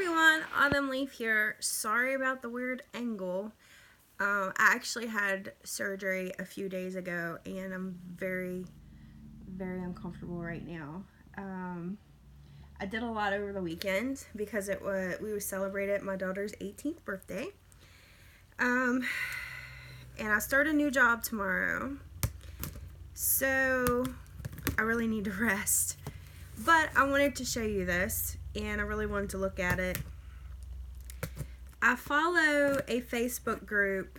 everyone, Autumn Leaf here. Sorry about the weird angle. I actually had surgery a few days ago and I'm very uncomfortable right now. I did a lot over the weekend because we celebrated my daughter's 18th birthday. And I start a new job tomorrow. So I really need to rest. But I wanted to show you this and I really wanted to look at it. I follow a Facebook group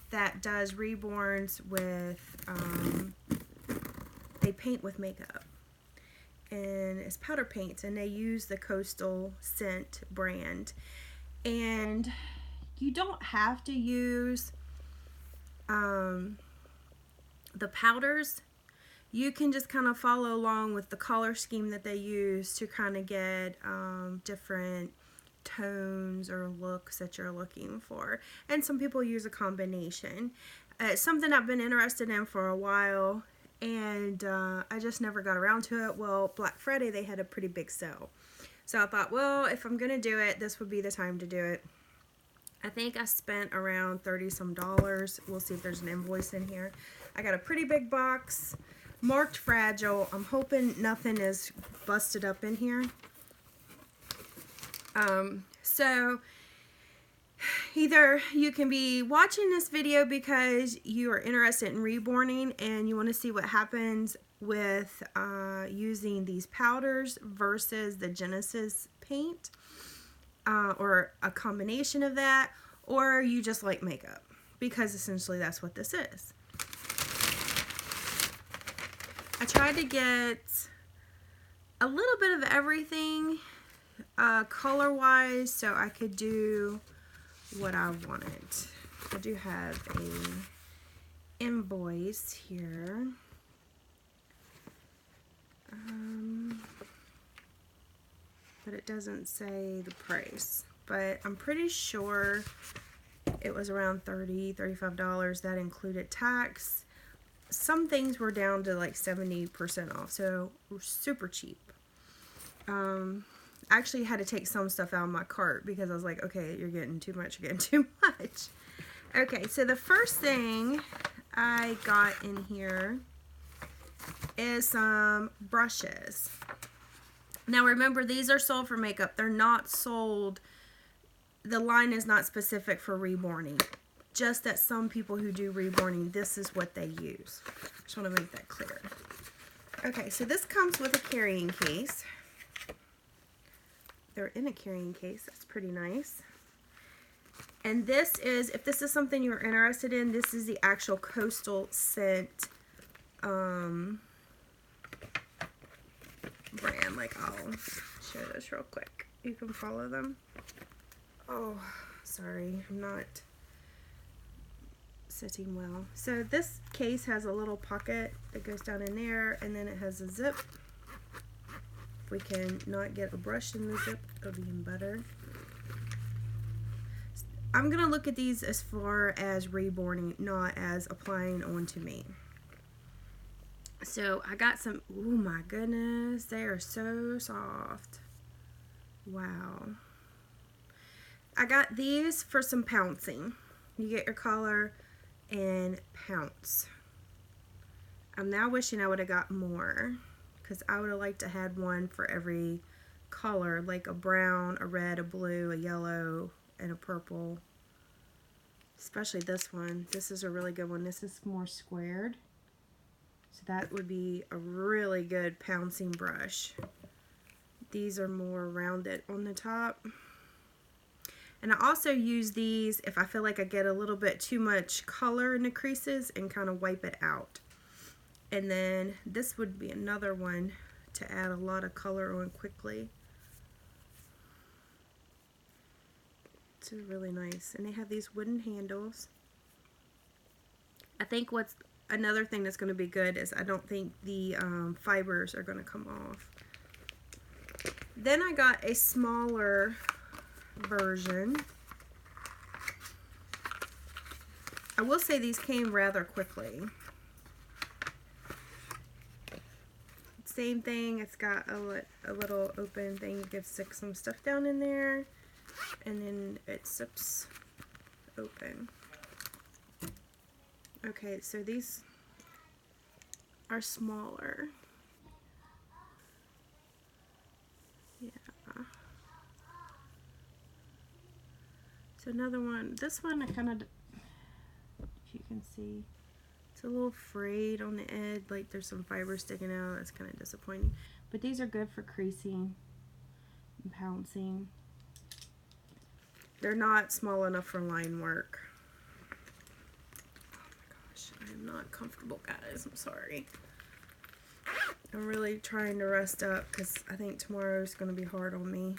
that does reborns with, they paint with makeup. And it's powder paints and they use the Coastal scent brand. And you don't have to use the powders. You can just kind of follow along with the color scheme that they use to kind of get different tones or looks that you're looking for. And some people use a combination. It's something I've been interested in for a while and I just never got around to it. Well, Black Friday they had a pretty big sale. So I thought, well, if I'm going to do it, this would be the time to do it. I think I spent around $30 some. We'll see if there's an invoice in here. I got a pretty big box. Marked fragile. I'm hoping nothing is busted up in here. So either you can be watching this video because you are interested in reborning and you want to see what happens with using these powders versus the Genesis paint, or a combination of that, or you just like makeup, because essentially that's what this is. I tried to get a little bit of everything color wise so I could do what I wanted. I do have a invoice here. But it doesn't say the price, but I'm pretty sure it was around $35. That included tax. Some things were down to like 70% off, so we're super cheap. I actually had to take some stuff out of my cart because I was like, okay, you're getting too much, you're getting too much. Okay, so the first thing I got in here is some brushes. Now remember, these are sold for makeup. They're not sold, the line is not specific for reborning. Just that some people who do reborning, this is what they use. Just want to make that clear. Okay, so this comes with a carrying case. They're in a carrying case. That's pretty nice. And this is, if this is something you're interested in, this is the actual Coastal scent brand. Like, I'll show this real quick. You can follow them. Oh, sorry, I'm not sitting well. So this case has a little pocket that goes down in there, and then it has a zip. If we can not get a brush in the zip, it'll be even better. I'm gonna look at these as far as reborning, not as applying onto me. So I got some, oh my goodness, they are so soft. Wow. I got these for some pouncing. You get your color and pounce. I'm now wishing I would have got more, because I would have liked to had one for every color, like a brown, a red, a blue, a yellow, and a purple. Especially this one. This is a really good one. This is more squared. So that would be a really good pouncing brush. These are more rounded on the top. And I also use these if I feel like I get a little bit too much color in the creases and kind of wipe it out. And then this would be another one to add a lot of color on quickly. It's really nice. And they have these wooden handles. I think what's another thing that's going to be good is I don't think the fibers are going to come off. Then I got a smaller version. I will say these came rather quickly. Let's Same thing, it's got a little open thing. You can stick some stuff down in there, and then it zips open. Okay, so these are smaller. Yeah. So another one, this one I kind of, if you can see, it's a little frayed on the edge, like there's some fiber sticking out. That's kind of disappointing. But these are good for creasing and pouncing. They're not small enough for line work. Oh my gosh, I am not comfortable, guys. I'm sorry. I'm really trying to rest up because I think tomorrow is going to be hard on me.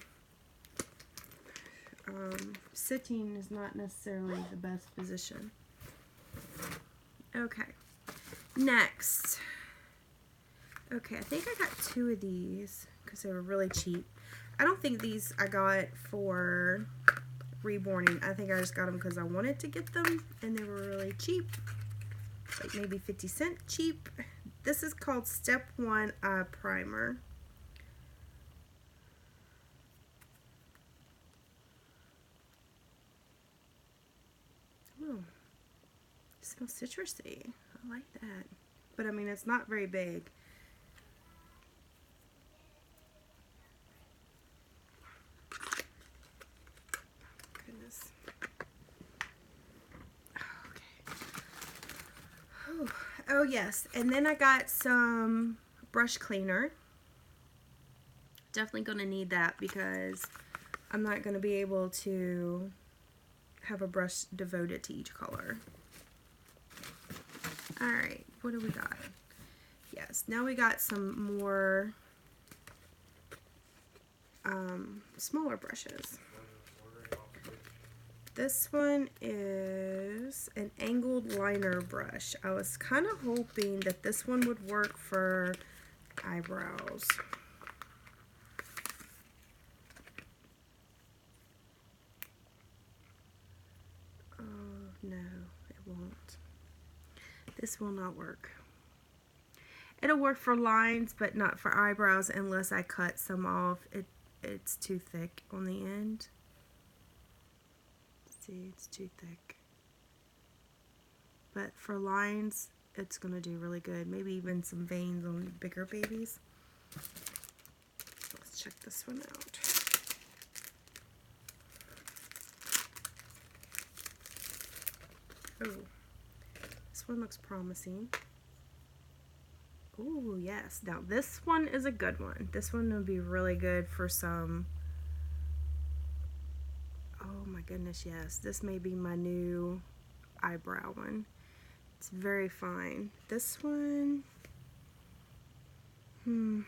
Sitting is not necessarily the best position. Okay, next. Okay, I think I got 2 of these because they were really cheap. I don't think these I got for reborning. I think I just got them because I wanted to get them and they were really cheap. Like maybe 50-cent cheap. This is called Step 1 Eye Primer. Oh, it smells citrusy. I like that. But I mean, it's not very big. Goodness. Okay. Oh yes, and then I got some brush cleaner. Definitely gonna need that because I'm not gonna be able to have a brush devoted to each color. Alright, what do we got? Yes, now we got some more smaller brushes. This one is an angled liner brush. I was kind of hoping that this one would work for eyebrows. Oh, no, it won't. This will not work. It'll work for lines, but not for eyebrows unless I cut some off. It's too thick on the end. See, it's too thick. But for lines, it's gonna do really good. Maybe even some veins on bigger babies. Let's check this one out. Oh, this one looks promising. Oh, yes. Now, this one is a good one. This one would be really good for some... Oh, my goodness, yes. This may be my new eyebrow one. It's very fine. This one... It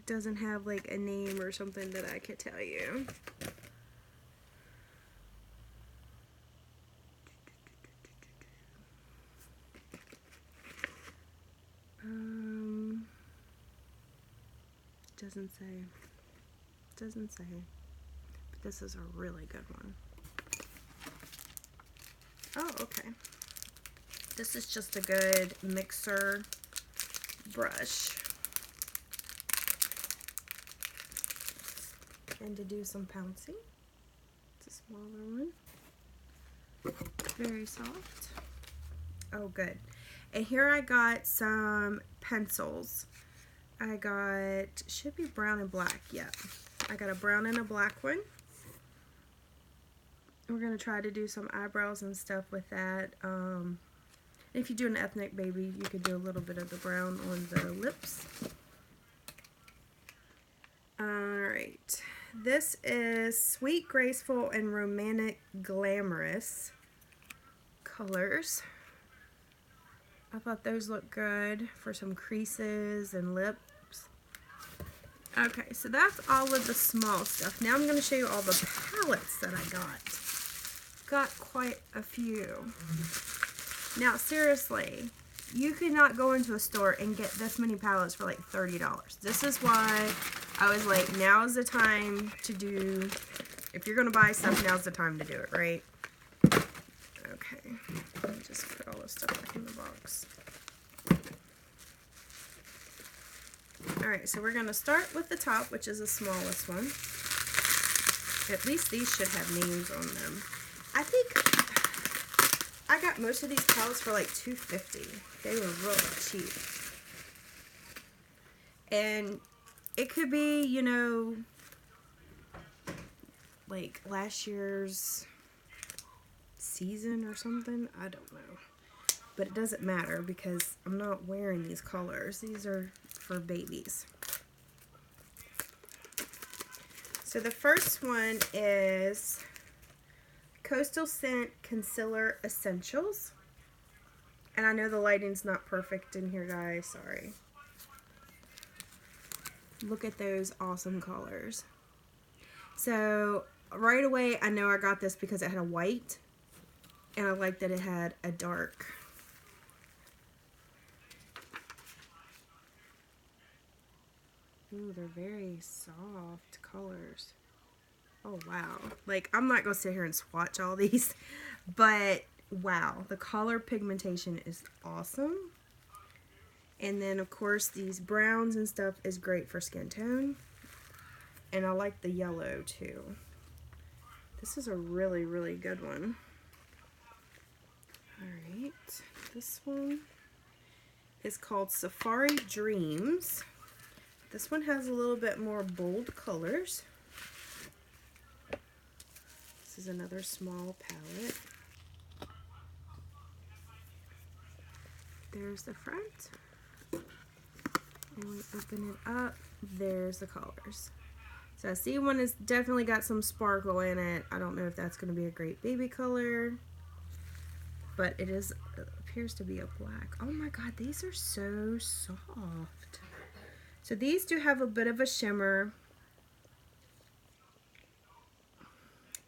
doesn't have, like, a name or something that I could tell you. Doesn't say. But this is a really good one. Oh, okay. This is just a good mixer brush. And to do some pouncing. It's a smaller one. Very soft. Oh, good. And here I got some pencils. I got, should be brown and black, yeah. I got a brown and a black one. We're going to try to do some eyebrows and stuff with that. If you do an ethnic baby, you could do a little bit of the brown on the lips. Alright. This is Sweet, Graceful, and Romantic Glamorous colors. I thought those looked good for some creases and lips. Okay, so that's all of the small stuff. Now I'm going to show you all the palettes that I got. Got quite a few. Now, seriously, you could not go into a store and get this many palettes for like $30. This is why I was like, now is the time to do, if you're going to buy stuff, now's the time to do it, right? Okay, let me just put all this stuff back in the box. Alright, so we're going to start with the top, which is the smallest one. At least these should have names on them. I think I got most of these palettes for like $2.50. They were really cheap. And it could be, you know, like last year's season or something. I don't know. But it doesn't matter because I'm not wearing these colors. These are for babies. So the first one is Coastal Scent Concealer Essentials. And I know the lighting's not perfect in here, guys. Sorry. Look at those awesome colors. So right away, I know I got this because it had a white. And I like that it had a dark. Ooh, they're very soft colors. Oh, wow. Like, I'm not going to sit here and swatch all these, but wow, the color pigmentation is awesome. And then, of course, these browns and stuff is great for skin tone. And I like the yellow, too. This is a really, really good one. Alright, this one is called Safari Dreams. This one has a little bit more bold colors. This is another small palette. There's the front. And we open it up. There's the colors. So I see one has definitely got some sparkle in it. I don't know if that's going to be a great baby color. But it appears to be a black. Oh my god, these are so soft. So these do have a bit of a shimmer.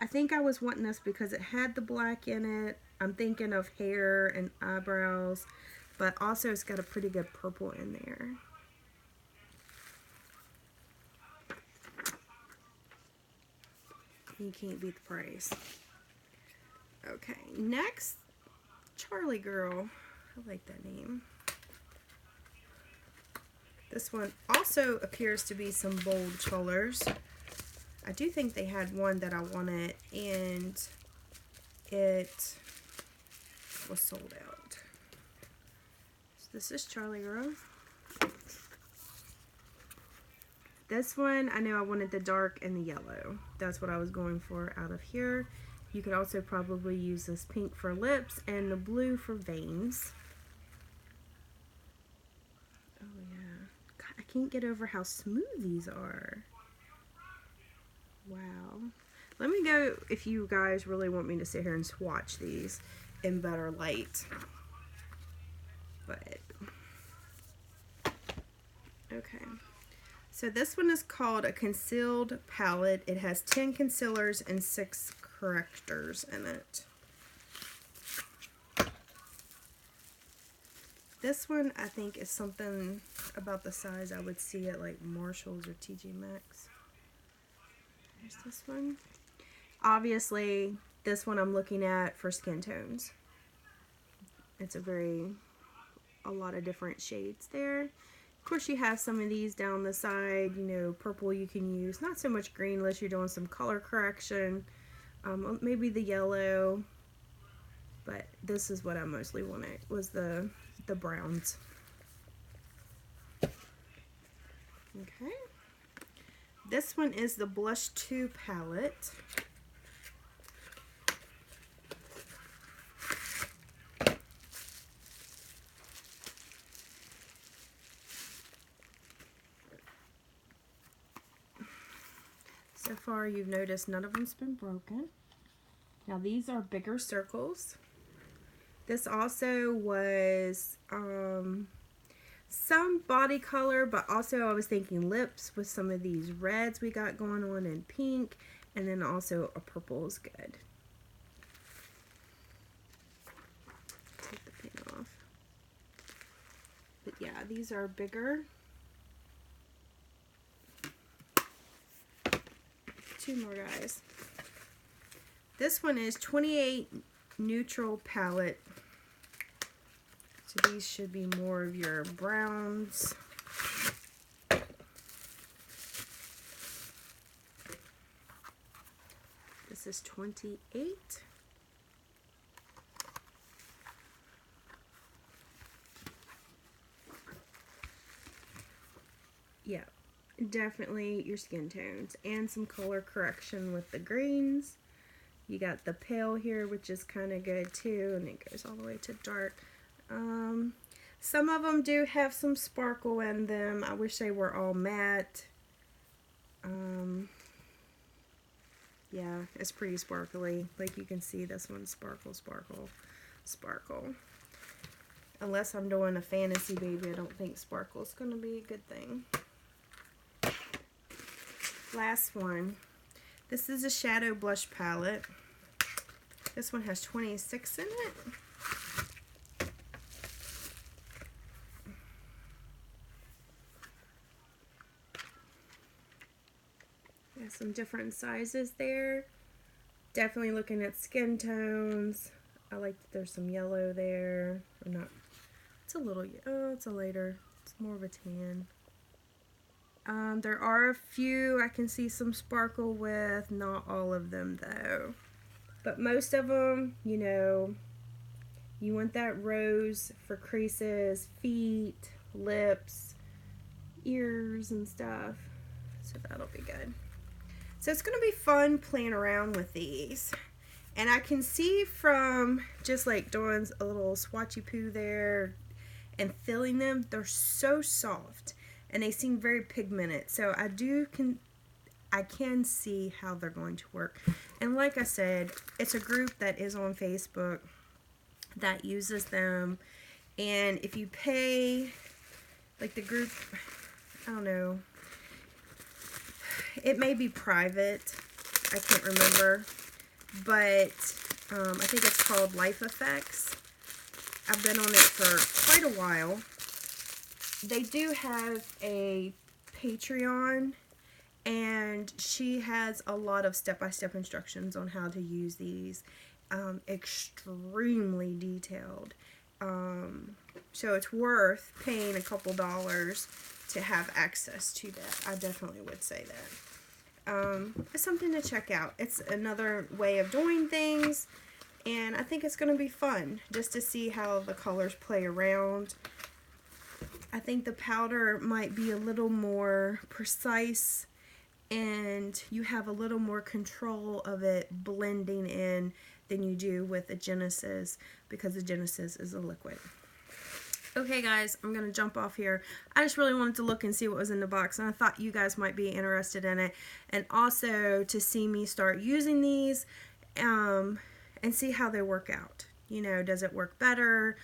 I think I was wanting this because it had the black in it. I'm thinking of hair and eyebrows, but also it's got a pretty good purple in there. You can't beat the price. Okay, next, Charlie Girl. I like that name. This one also appears to be some bold colors. I do think they had one that I wanted and it was sold out. So this is Charlie Girl. This one, I know I wanted the dark and the yellow. That's what I was going for out of here. You could also probably use this pink for lips and the blue for veins. Oh yeah. God, I can't get over how smooth these are. Wow. Let me go if you guys really want me to sit here and swatch these in better light. But, okay. So this one is called a concealed palette. It has 10 concealers and 6 correctors in it. This one I think is something about the size I would see at like Marshalls or TJ Maxx. There's this one. Obviously, this one I'm looking at for skin tones. It's a lot of different shades there. Of course, you have some of these down the side, you know, purple you can use. Not so much green unless you're doing some color correction. Maybe the yellow. But this is what I mostly wanted, was the browns. Okay. This one is the Blush 2 palette. So far, you've noticed none of them's been broken. Now, these are bigger circles. This also was some body color, but also I was thinking lips with some of these reds we got going on in pink, and then also a purple is good. Take the paint off. But yeah, these are bigger. Two more, guys. This one is 28 neutral palette. So these should be more of your browns. This is 28. Yeah, definitely your skin tones and some color correction with the greens. You got the pale here, which is kind of good too, and it goes all the way to dark. Some of them do have some sparkle in them. I wish they were all matte. Yeah, it's pretty sparkly. Like you can see, this one's sparkle, sparkle, sparkle. Unless I'm doing a fantasy baby, I don't think sparkle is going to be a good thing. Last one. This is a shadow blush palette. This one has 26 in it. Got some different sizes there. Definitely looking at skin tones. I like that there's some yellow there. Or not. It's a little, oh, it's a lighter. It's more of a tan. There are a few I can see some sparkle with, not all of them though. But most of them, you know, you want that rose for creases, feet, lips, ears and stuff. So that'll be good. So it's going to be fun playing around with these. And I can see from just like doing a little swatchy poo there and filling them, they're so soft. And they seem very pigmented, so I can see how they're going to work. And like I said, it's a group that is on Facebook that uses them. And if you pay, like the group, I don't know, it may be private, I can't remember, but I think it's called Life Effects. I've been on it for quite a while. They do have a Patreon, and she has a lot of step-by-step instructions on how to use these. Extremely detailed. So it's worth paying a couple dollars to have access to that. I definitely would say that. It's something to check out. It's another way of doing things, and I think it's going to be fun just to see how the colors play around. I think the powder might be a little more precise, and you have a little more control of it blending in than you do with a Genesis, because the Genesis is a liquid. Okay guys, I'm going to jump off here. I just really wanted to look and see what was in the box, and I thought you guys might be interested in it, and also to see me start using these and see how they work out. You know, does it work better?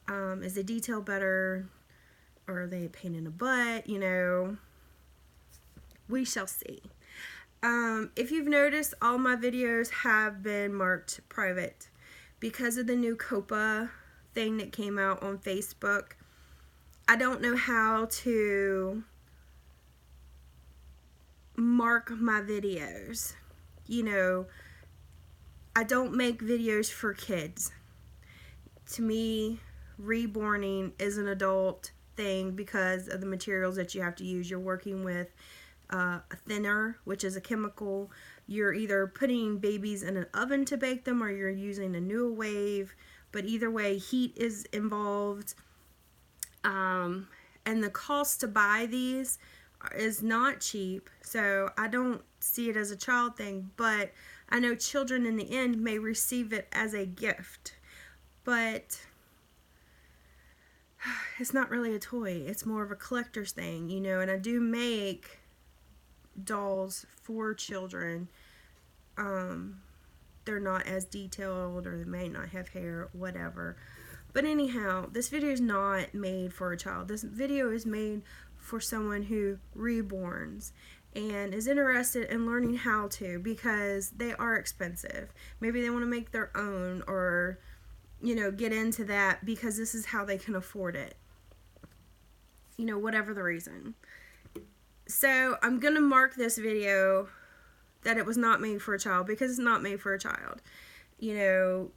Is the detail better? Or are they a pain in the butt? You know, we shall see. If you've noticed, all my videos have been marked private because of the new COPA thing that came out on Facebook. I don't know how to mark my videos. You know, I don't make videos for kids. To me, reborning is an adult thing because of the materials that you have to use. You're working with a thinner, which is a chemical. You're either putting babies in an oven to bake them, or you're using a new wave, but either way, heat is involved. And the cost to buy these is not cheap, so I don't see it as a child thing, but I know children in the end may receive it as a gift, but it's not really a toy. It's more of a collector's thing, you know. And I do make dolls for children. They're not as detailed, or they may not have hair, whatever. But anyhow, this video is not made for a child. This video is made for someone who reborns and is interested in learning how to, because they are expensive. Maybe they want to make their own, or you know, get into that because this is how they can afford it. You know, whatever the reason. So I'm going to mark this video that it was not made for a child, because it's not made for a child. You know,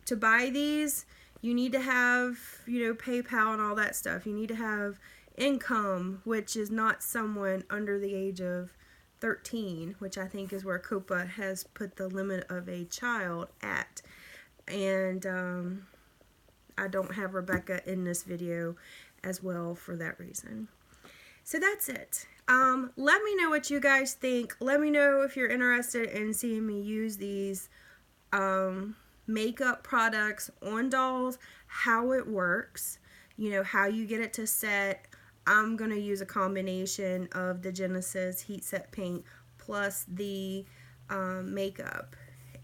to buy these, you need to have, you know, PayPal and all that stuff. You need to have income, which is not someone under the age of 13, which I think is where Copa has put the limit of a child at. And I don't have Rebecca in this video as well for that reason. So that's it. Let me know what you guys think. Let me know if you're interested in seeing me use these makeup products on dolls, how it works, you know, how you get it to set. I'm going to use a combination of the Genesis Heat Set Paint plus the makeup.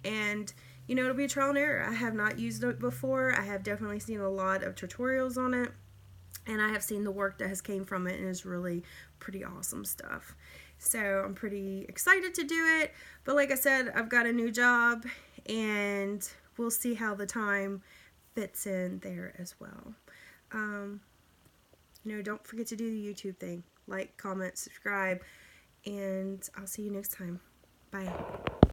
And, you know, it'll be a trial and error. I have not used it before. I have definitely seen a lot of tutorials on it. And I have seen the work that has came from it, and it's really pretty awesome stuff. So I'm pretty excited to do it. But like I said, I've got a new job, and we'll see how the time fits in there as well. You know, don't forget to do the YouTube thing. Like, comment, subscribe, and I'll see you next time. Bye.